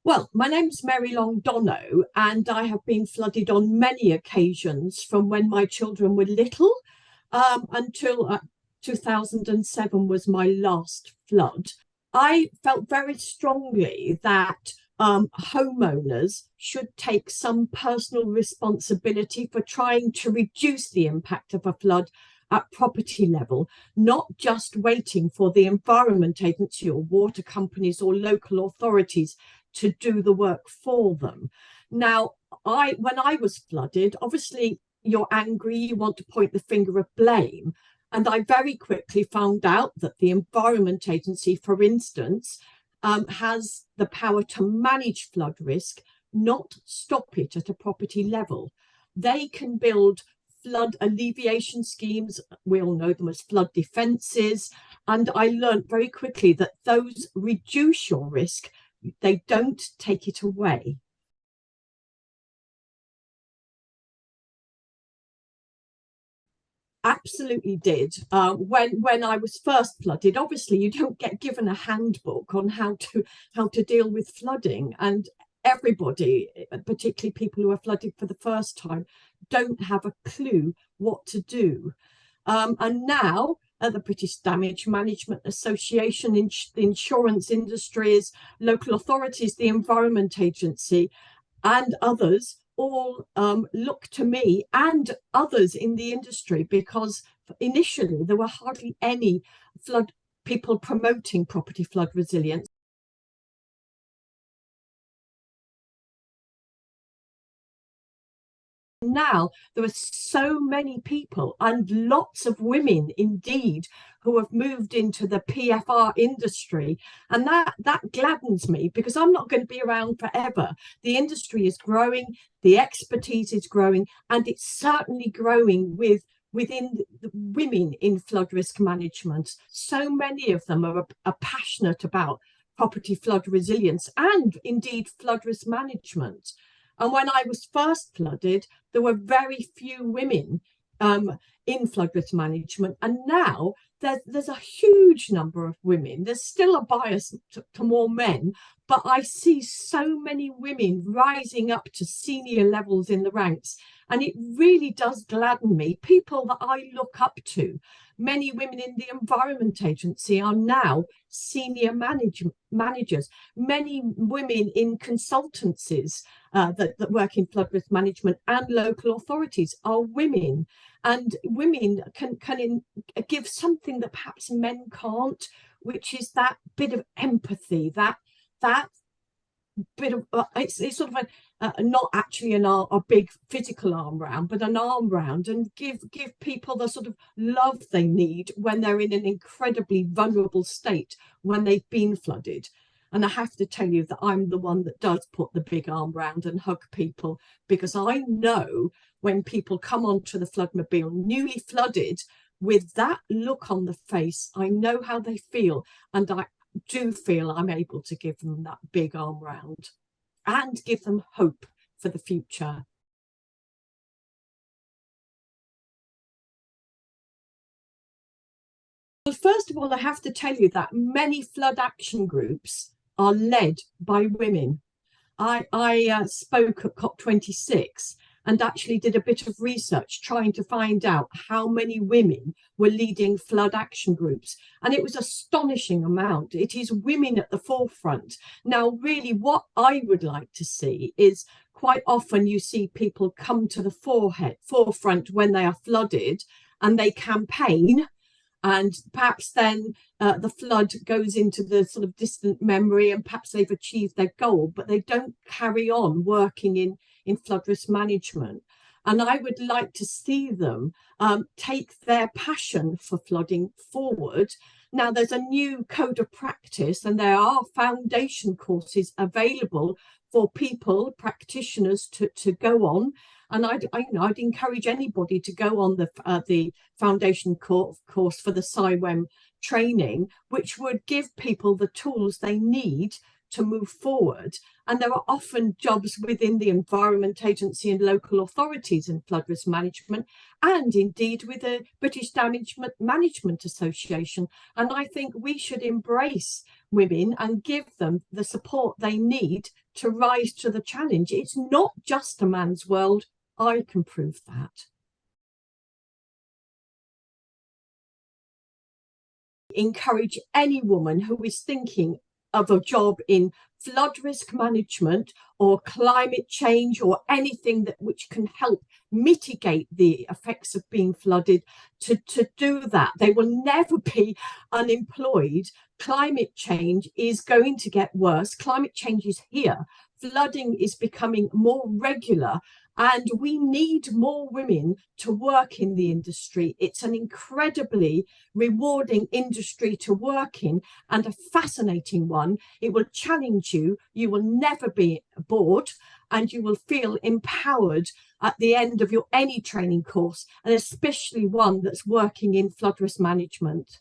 Well, my name's Mary Long-Dhonau, and I have been flooded on many occasions from when my children were little until 2007 was my last flood. I felt very strongly that homeowners should take some personal responsibility for trying to reduce the impact of a flood at property level, not just waiting for the Environment Agency or water companies or local authorities to do the work for them. Now, when I was flooded, obviously you're angry, you want to point the finger of blame. And I very quickly found out that the Environment Agency, for instance, has the power to manage flood risk, not stop it at a property level. They can build flood alleviation schemes. We all know them as flood defences. And I learned very quickly that those reduce your risk. They don't take it away. Absolutely did. When I was first flooded, obviously you don't get given a handbook on how to deal with flooding, and everybody, particularly people who are flooded for the first time, don't have a clue what to do. And now the British Damage Management Association, the insurance industries, local authorities, the Environment Agency, and others all look to me and others in the industry, because initially there were hardly any flood people promoting property flood resilience. Now there are so many people, and lots of women indeed, who have moved into the PFR industry, and that gladdens me, because I'm not going to be around forever. The industry is growing, the expertise is growing, and it's certainly growing within the women in flood risk management. So many of them are passionate about property flood resilience and indeed flood risk management. And when I was first flooded, there were very few women in flood risk management. And now there's a huge number of women. There's still a bias to more men, but I see so many women rising up to senior levels in the ranks. And it really does gladden me. People that I look up to. Many women in the Environment Agency are now senior managers. Many women in consultancies that work in flood risk management and local authorities are women. And women can give something that perhaps men can't, which is that bit of empathy, that bit of it's sort of not actually a big physical arm round, but an arm round, and give people the sort of love they need when they're in an incredibly vulnerable state, when they've been flooded. And I have to tell you that I'm the one that does put the big arm round and hug people, because I know when people come onto the floodmobile newly flooded with that look on the face, I know how they feel, and I do feel I'm able to give them that big arm round and give them hope for the future. Well, first of all, I have to tell you that many flood action groups are led by women. I spoke at COP26 and actually did a bit of research trying to find out how many women were leading flood action groups. And it was an astonishing amount. It is women at the forefront. Now, really, what I would like to see is, quite often you see people come to the forefront when they are flooded and they campaign, and perhaps then the flood goes into the sort of distant memory, and perhaps they've achieved their goal, but they don't carry on working in flood risk management. And I would like to see them take their passion for flooding forward. Now, there's a new code of practice, and there are foundation courses available for people, practitioners, to go on. And I'd encourage anybody to go on the foundation course for the CIWEM training, which would give people the tools they need to move forward. And there are often jobs within the Environment Agency and local authorities in flood risk management, and indeed with the British Damage Management Association. And I think we should embrace women and give them the support they need to rise to the challenge. It's not just a man's world. I can prove that. Encourage any woman who is thinking of a job in flood risk management or climate change or anything that which can help mitigate the effects of being flooded to do that. They will never be unemployed. Climate change is going to get worse. Climate change is here. Flooding is becoming more regular, and we need more women to work in the industry. It's an incredibly rewarding industry to work in and a fascinating one. It will challenge you. You will never be bored, and you will feel empowered at the end of your any training course, and especially one that's working in flood risk management.